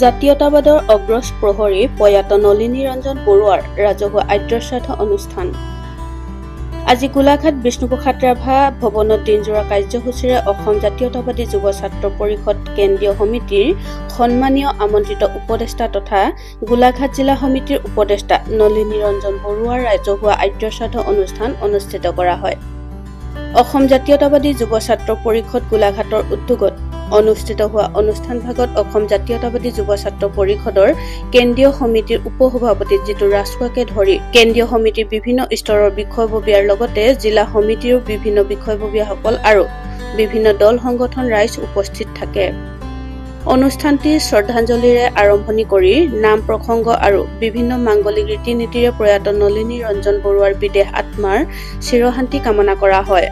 জাতীয়তাবাদৰ অগ্ৰজ প্ৰহৰী প্ৰয়াত নলিনী ৰঞ্জন বৰুৱাৰ ৰাজহুৱা আদ্যশ্ৰাদ্ধ অনুষ্ঠান। আজি গোলাঘাট বিষ্ণুপ্ৰসাদ ৰাভা ভৱনত দিনজোৰা কাৰ্যসূচীৰে অসম জাতীয়তাবাদী যুৱ ছাত্ৰ পৰিষদ কেন্দ্ৰীয় সমিতিৰ সন্মানীয় আমন্ত্ৰিত উপদেষ্টা তথা গোলাঘাট জিলা সমিতিৰ উপদেষ্টা নলিনী ৰঞ্জন বৰুৱাৰ ৰাজহুৱা আদ্যশ্ৰাদ্ধ অনুষ্ঠান অনুষ্ঠিত কৰা হয়। অসম জাতীয়তাবাদী যুৱ ছাত্ৰ পৰিষদ গোলাঘাটৰ উদ্যোগত অনুষ্ঠিত হোৱা অনুষ্ঠান ভাগত অসম জাতীয়তাবাদী যুৱ ছাত্ৰ পৰিষদৰ কেন্দ্ৰীয় সমিতিৰ উপসভাপতি জিতু ৰাজখোৱাকে ধৰি কেন্দ্ৰীয় সমিতিৰ বিভিন্ন স্তৰৰ বিষয়ববীয়াৰ লগতে জিলা সমিতিৰ বিভিন্ন বিষয়ববীয়াসকল আৰু বিভিন্ন দল সংগঠন ৰাইজ উপস্থিত থাকে। অনুষ্ঠানটি শ্ৰদ্ধাঞ্জলিৰে আৰম্ভণি কৰি নাম প্ৰসংগ আৰু বিভিন্ন মাংগলিক ৰীতি নীতিৰে প্ৰয়াত নলিনী ৰঞ্জন বৰুৱাৰ বিদেহ আত্মাৰ চিৰশান্তি কামনা কৰা হয়।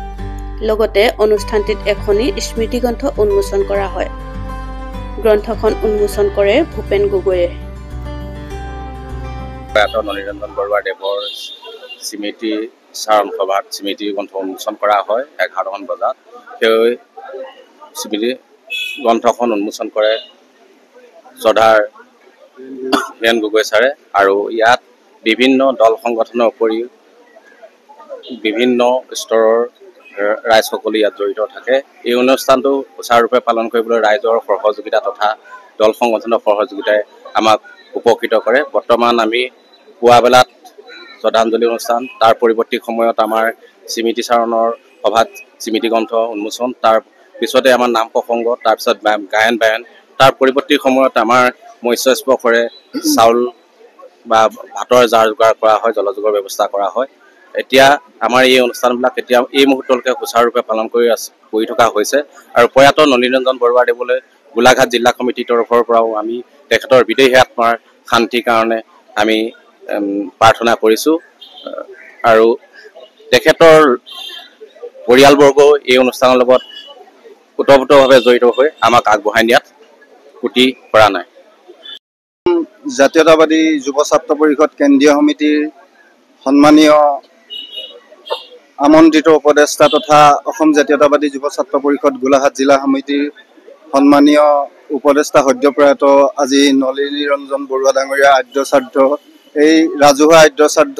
লগতে অনুষ্ঠানটিত এখনি স্মৃতিগ্ৰন্থ উন্মোচন কৰা হয়। গ্ৰন্থখন উন্মোচন কৰে ভূপেন গগৈয়ে। প্ৰয়াত নলিনী ৰঞ্জন বৰুৱাৰ দেৱৰ স্মৃতি চাৰণ সভাত স্মৃতি গ্ৰন্থ উন্মোচন কৰা হয় 11মান বজাত। সেই স্মৃতি গ্ৰন্থখন উন্মোচন কৰে শ্ৰদ্ধাৰ ভূপেন গগৈ ছাৰে আৰু ইয়াত বিভিন্ন দল সংগঠনৰ উপৰিও বিভিন্ন স্তৰৰ ৰাইজসকলে ইয়াত জড়িত থাকে। এই অনুষ্ঠানটো সুচাৰুৰূপে পালন কৰিবলৈ ৰাইজৰ সহযোগিতা তথা দল সংগঠনৰ সহযোগিতাই আমাক উপকৃত কৰে। বৰ্তমান আমি পুৱাবেলাত শ্ৰদ্ধাঞ্জলি অনুষ্ঠান, তাৰ পৰৱৰ্তী সময়ত আমাৰ স্মৃতি চাৰণৰ সভাত স্মৃতি গ্ৰন্থ উন্মোচন, তাৰ পিছতে আমাৰ নাম প্ৰসংগ, তাৰপিছত গায়ন বায়ন, তাৰ পৰৱৰ্তী সময়ত আমাৰ মৎস্য স্পৰ্শৰে চাউল বা ভাতৰ যাৰ যোগাৰ কৰা হয়, জলযোগৰ ব্যৱস্থা কৰা হয়। এতিয়া আমাৰ এই অনুষ্ঠানবিলাক এতিয়া এই মুহূৰ্তলৈকে সুচাৰুৰূপে পালন কৰি থকা হৈছে আৰু প্ৰয়াত নলিনী ৰঞ্জন বৰুৱা দেৱলৈ গোলাঘাট জিলা সমিতিৰ তৰফৰ পৰাও আমি তেখেতৰ বিদেহী আত্মাৰ শান্তিৰ কাৰণে আমি প্ৰাৰ্থনা কৰিছোঁ আৰু তেখেতৰ পৰিয়ালবৰ্গও এই অনুষ্ঠানৰ লগত ওতঃপ্ৰোতভাৱে জড়িত হৈ আমাক আগবঢ়াই নিয়াত ত্ৰুটি কৰা নাই। জাতীয়তাবাদী যুৱ ছাত্ৰ পৰিষদ কেন্দ্ৰীয় সমিতিৰ সন্মানীয় আমন্ত্ৰিত উপদেষ্টা তথা অসম জাতীয়তাবাদী যুৱ ছাত্ৰ পৰিষদ গোলাঘাট জিলা সমিতিৰ সন্মানীয় উপদেষ্টা সদ্যপ্ৰয়াত আজি নলিনী ৰঞ্জন বৰুৱা ডাঙৰীয়া আদ্যশ্ৰাদ্ধ, এই ৰাজহুৱা আদ্যশ্ৰাদ্ধ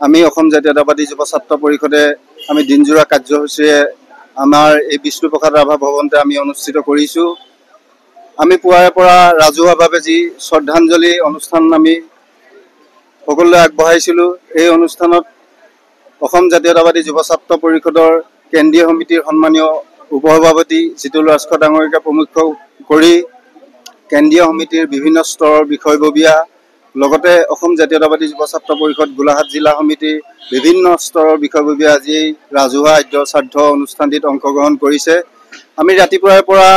আমি অসম জাতীয়তাবাদী যুৱ ছাত্ৰ পৰিষদে আমি দিনজোৰা কাৰ্যসূচীৰে আমাৰ এই বিষ্ণুপ্ৰসাদ ৰাভা ভৱনতে আমি অনুষ্ঠিত কৰিছোঁ। আমি পুৱাৰে পৰা ৰাজহুৱাভাৱে যি শ্ৰদ্ধাঞ্জলি অনুষ্ঠান আমি সকলোৱে আগবঢ়াইছিলোঁ, এই অনুষ্ঠানত অসম জাতীয়তাবাদী যুৱ ছাত্ৰ পৰিষদৰ কেন্দ্ৰীয় সমিতিৰ সন্মানীয় উপসভাপতি জিতু ৰাজখোৱা ডাঙৰীয়াকে প্ৰমুখ কৰি কেন্দ্ৰীয় সমিতিৰ বিভিন্ন স্তৰৰ বিষয়ববীয়া লগতে অসম জাতীয়তাবাদী যুৱ ছাত্ৰ পৰিষদ গোলাঘাট জিলা সমিতিৰ বিভিন্ন স্তৰৰ বিষয়ববীয়া আজি ৰাজহুৱা আদ্যশ্ৰাদ্ধ অনুষ্ঠানটিত অংশগ্ৰহণ কৰিছে। আমি ৰাতিপুৱাৰ পৰা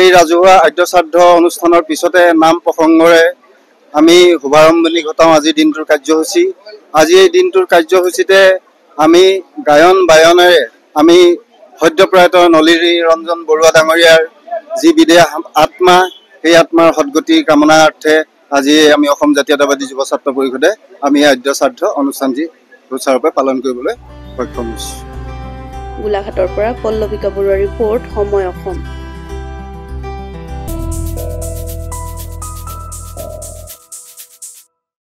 এই ৰাজহুৱা আদ্যশ্ৰাদ্ধ অনুষ্ঠানৰ পিছতে নাম প্ৰসংগৰে আমি শুভাৰম্ভণি ঘটাওঁ আজিৰ দিনটোৰ কাৰ্যসূচী। আজি এই দিনটোৰ কাৰ্যসূচীতে আমি গায়ন বায়নেৰে আমি সদ্যপ্ৰয়াত নলিনী ৰঞ্জন বৰুৱা ডাঙৰীয়াৰ যি বিদেহ আত্মা, সেই আত্মাৰ সদ্গতি কামনাৰ্থে আজি আমি অসম জাতীয়তাবাদী যুৱ ছাত্ৰ পৰিষদে আমি আদ্যশ্ৰাদ্ধ অনুষ্ঠানটি সুচাৰুৰূপে পালন কৰিবলৈ সক্ষম হৈছোঁ। গোলাঘাটৰ পৰা পল্লৱিকা বৰুৱাৰ ৰিপৰ্ট, সময় অসম।